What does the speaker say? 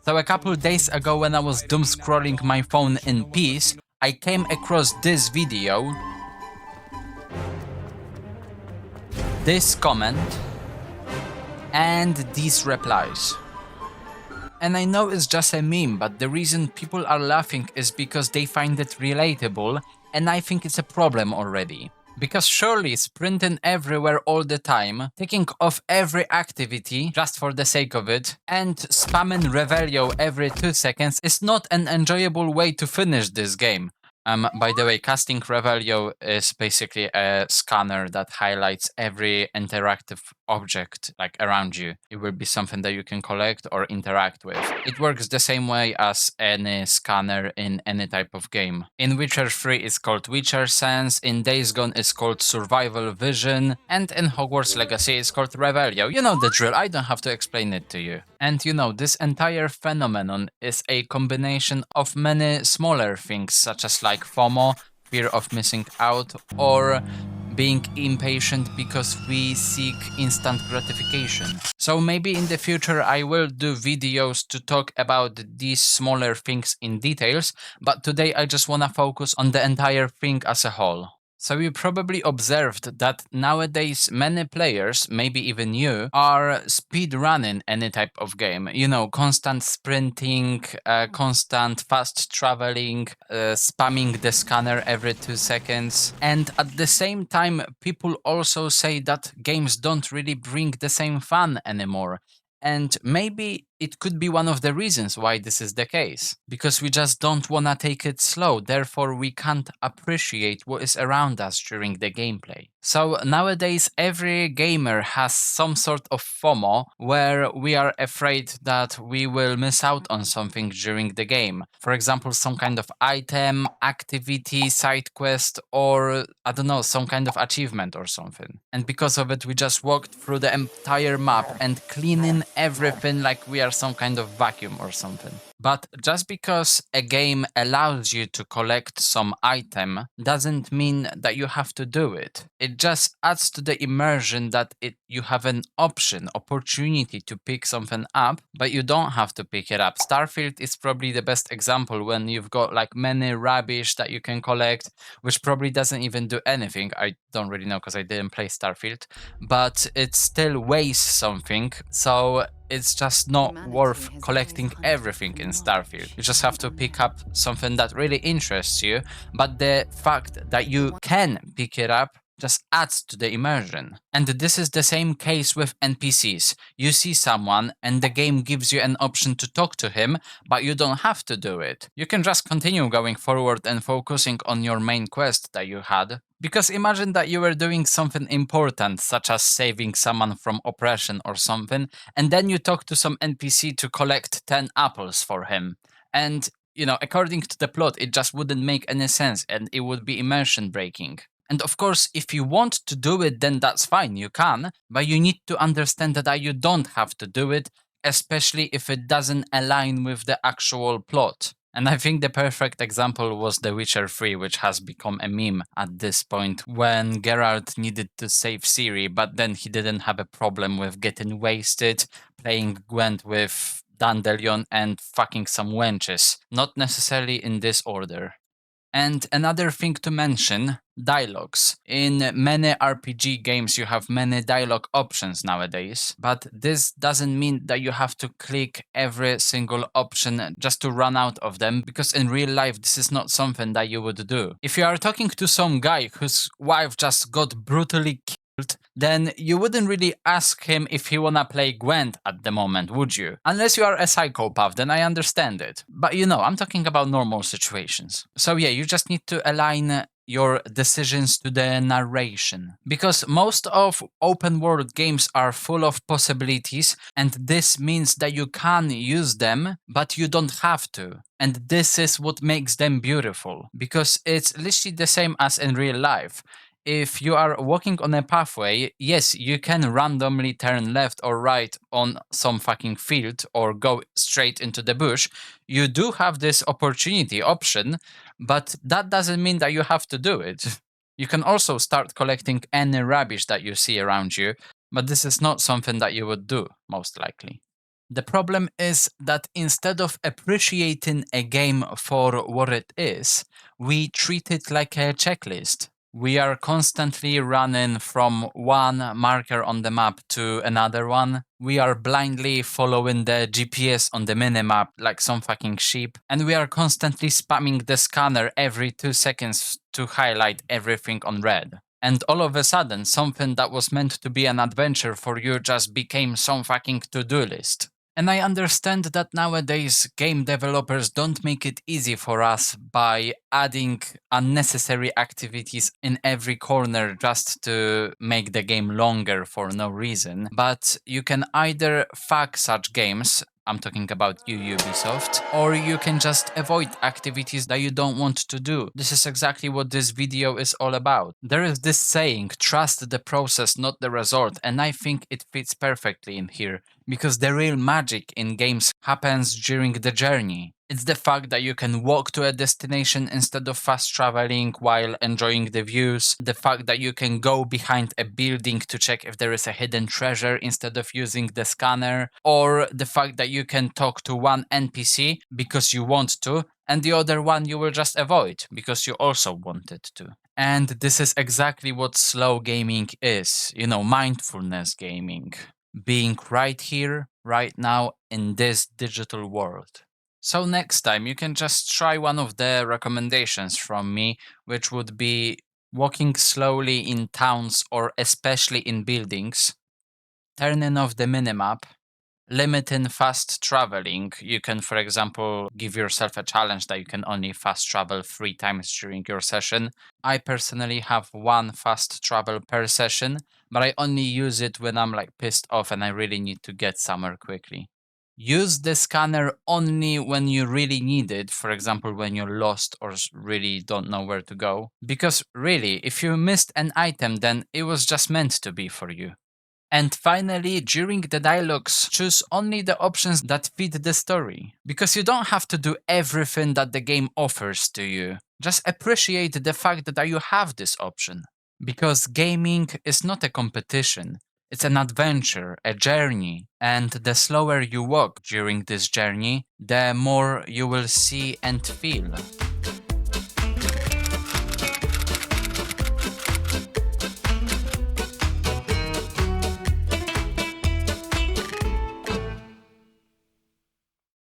So a couple days ago when I was doom scrolling my phone in peace, I came across this video, this comment, and these replies. And I know it's just a meme, but the reason people are laughing is because they find it relatable, and I think it's a problem already. Because surely sprinting everywhere all the time, taking off every activity just for the sake of it, and spamming Revelio every 2 seconds is not an enjoyable way to finish this game. By the way, casting Revelio is basically a scanner that highlights every interactive object like around you. It will be something that you can collect or interact with. It works the same way as any scanner in any type of game. In Witcher 3 it's called Witcher Sense, in Days Gone it's called Survival Vision, and in Hogwarts Legacy it's called Revelio. You know the drill, I don't have to explain it to you. And you know, this entire phenomenon is a combination of many smaller things, such as like FOMO, fear of missing out, or being impatient because we seek instant gratification. So maybe in the future I will do videos to talk about these smaller things in details, but today I just wanna focus on the entire thing as a whole. So you probably observed that nowadays many players, maybe even you, are speed running any type of game. You know, constant sprinting, constant fast traveling, spamming the scanner every 2 seconds. And at the same time, people also say that games don't really bring the same fun anymore. And maybe it could be one of the reasons why this is the case. Because we just don't wanna take it slow, therefore we can't appreciate what is around us during the gameplay. So nowadays every gamer has some sort of FOMO where we are afraid that we will miss out on something during the game. For example, some kind of item, activity, side quest, or I don't know, some kind of achievement or something. And because of it we just walked through the entire map and cleaning everything like we are some kind of vacuum or something. But just because a game allows you to collect some item doesn't mean that you have to do it. It just adds to the immersion that you have an opportunity to pick something up, but you don't have to pick it up. Starfield is probably the best example when you've got like many rubbish that you can collect, which probably doesn't even do anything. I don't really know because I didn't play Starfield, but it still weighs something. So it's just not worth collecting everything in Starfield. You just have to pick up something that really interests you, but the fact that you can pick it up just adds to the immersion. And this is the same case with NPCs. You see someone and the game gives you an option to talk to him, but you don't have to do it. You can just continue going forward and focusing on your main quest that you had. Because imagine that you were doing something important, such as saving someone from oppression or something, and then you talk to some NPC to collect 10 apples for him. And, you know, according to the plot, it just wouldn't make any sense and it would be immersion breaking. And of course, if you want to do it, then that's fine, you can, but you need to understand that you don't have to do it, especially if it doesn't align with the actual plot. And I think the perfect example was The Witcher 3, which has become a meme at this point, when Geralt needed to save Ciri, but then he didn't have a problem with getting wasted, playing Gwent with Dandelion, and fucking some wenches. Not necessarily in this order. And another thing to mention, dialogues. In many RPG games you have many dialogue options nowadays, but this doesn't mean that you have to click every single option just to run out of them, because in real life this is not something that you would do. If you are talking to some guy whose wife just got brutally killed, then you wouldn't really ask him if he wanna play Gwent at the moment, would you? Unless you are a psychopath, then I understand it. But you know, I'm talking about normal situations. So yeah, you just need to align your decisions to the narration. Because most of open world games are full of possibilities, and this means that you can use them, but you don't have to. And this is what makes them beautiful. Because it's literally the same as in real life. If you are walking on a pathway, yes, you can randomly turn left or right on some fucking field or go straight into the bush. You do have this option, but that doesn't mean that you have to do it. You can also start collecting any rubbish that you see around you, but this is not something that you would do, most likely. The problem is that instead of appreciating a game for what it is, we treat it like a checklist. We are constantly running from one marker on the map to another one. We are blindly following the GPS on the minimap like some fucking sheep. And we are constantly spamming the scanner every 2 seconds to highlight everything on red. And all of a sudden, something that was meant to be an adventure for you just became some fucking to-do list. And I understand that nowadays game developers don't make it easy for us by adding unnecessary activities in every corner just to make the game longer for no reason. But you can either fuck such games, I'm talking about you, Ubisoft, or you can just avoid activities that you don't want to do. This is exactly what this video is all about. There is this saying, trust the process, not the result, and I think it fits perfectly in here, because the real magic in games happens during the journey. It's the fact that you can walk to a destination instead of fast traveling while enjoying the views, the fact that you can go behind a building to check if there is a hidden treasure instead of using the scanner, or the fact that you can talk to one NPC because you want to, and the other one you will just avoid because you also wanted to. And this is exactly what slow gaming is, mindfulness gaming. Being right here, right now, in this digital world. So next time you can just try one of the recommendations from me, which would be walking slowly in towns or especially in buildings, turning off the minimap, limiting fast traveling. You can, for example, give yourself a challenge that you can only fast travel 3 times during your session. I personally have one fast travel per session, but I only use it when I'm like pissed off and I really need to get somewhere quickly. Use the scanner only when you really need it, for example, when you're lost or really don't know where to go. Because really, if you missed an item, then it was just meant to be for you. And finally, during the dialogues, choose only the options that fit the story. Because you don't have to do everything that the game offers to you. Just appreciate the fact that you have this option. Because gaming is not a competition. It's an adventure, a journey. And the slower you walk during this journey, the more you will see and feel.